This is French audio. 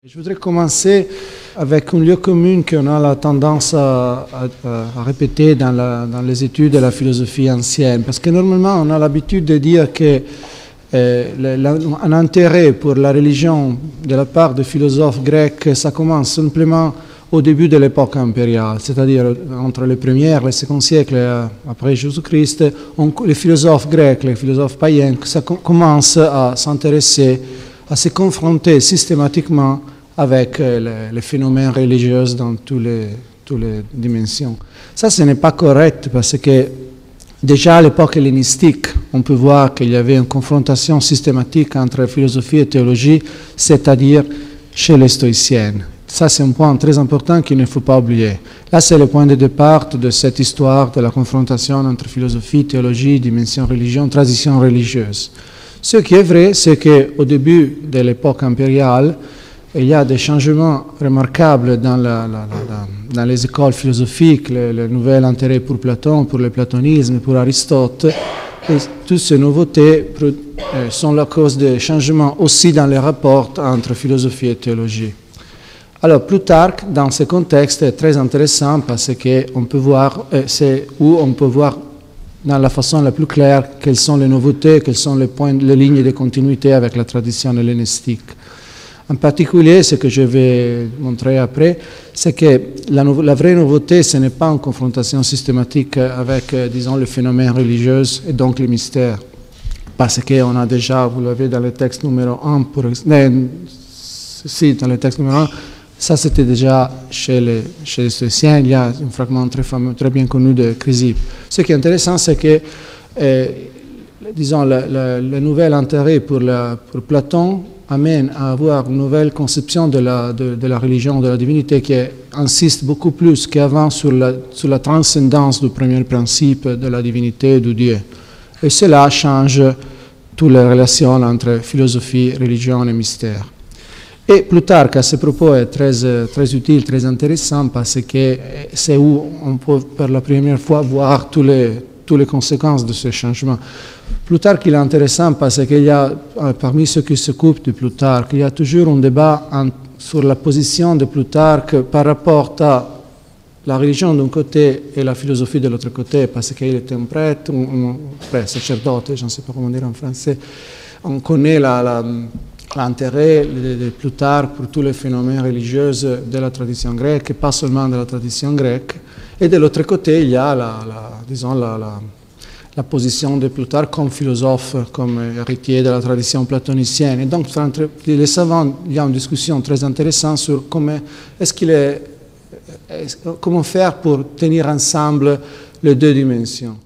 Je voudrais commencer avec un lieu commun qu'on a la tendance à répéter dans les études de la philosophie ancienne, parce que normalement on a l'habitude de dire que un intérêt pour la religion de la part des philosophes grecs, ça commence simplement au début de l'époque impériale, c'est-à-dire entre le 1er et le 2e siècle après Jésus-Christ, les philosophes grecs, les philosophes païens, ça commencent à s'intéresser, à se confronter systématiquement avec les phénomènes religieux dans toutes les dimensions. Ça, ce n'est pas correct parce que déjà à l'époque hellénistique, on peut voir qu'il y avait une confrontation systématique entre philosophie et théologie, c'est-à-dire chez les stoïciens. Ça, c'est un point très important qu'il ne faut pas oublier. Là, c'est le point de départ de cette histoire de la confrontation entre philosophie, théologie, dimension religion, tradition religieuse. Ce qui est vrai, c'est qu'au début de l'époque impériale, il y a des changements remarquables dans les écoles philosophiques, le nouvel intérêt pour Platon, pour le platonisme, pour Aristote. Et toutes ces nouveautés sont la cause de changements aussi dans les rapports entre philosophie et théologie. Alors, Plutarque, dans ce contexte, est très intéressant parce qu'on peut voir, c'est où on peut voir dans la façon la plus claire quelles sont les nouveautés, quels sont les lignes de continuité avec la tradition hellénistique. En particulier, ce que je vais montrer après, c'est que la vraie nouveauté, ce n'est pas une confrontation systématique avec, disons, le phénomène religieux et donc les mystères. Parce qu'on a déjà, vous l'avez dans le texte numéro 1, dans le texte numéro 1, ça c'était déjà chez les stoïciens, il y a un fragment très fameux, très bien connu de Chrysippe. Ce qui est intéressant, c'est que, disons, le nouvel intérêt pour Platon amène à avoir une nouvelle conception de la religion, de la divinité, qui insiste beaucoup plus qu'avant sur la transcendance du premier principe de la divinité de Dieu. Et cela change toutes les relations entre philosophie, religion et mystère. Et Plutarque, à ce propos, est très utile, très intéressant, parce que c'est où on peut, pour la première fois, voir toutes les conséquences de ce changement. Plutarque, il est intéressant parce qu'il y a, parmi ceux qui s'occupent de Plutarque, il y a toujours un débat sur la position de Plutarque par rapport à la religion d'un côté et la philosophie de l'autre côté, parce qu'il était un prêtre, un sacerdote, je ne sais pas comment dire en français. On connaît l'intérêt de Plutarque pour tous les phénomènes religieux de la tradition grecque, et pas seulement de la tradition grecque. Et de l'autre côté, il y a la position de Plutarque comme philosophe, comme héritier de la tradition platonicienne. Et donc, entre les savants, il y a une discussion très intéressante sur comment faire pour tenir ensemble les deux dimensions.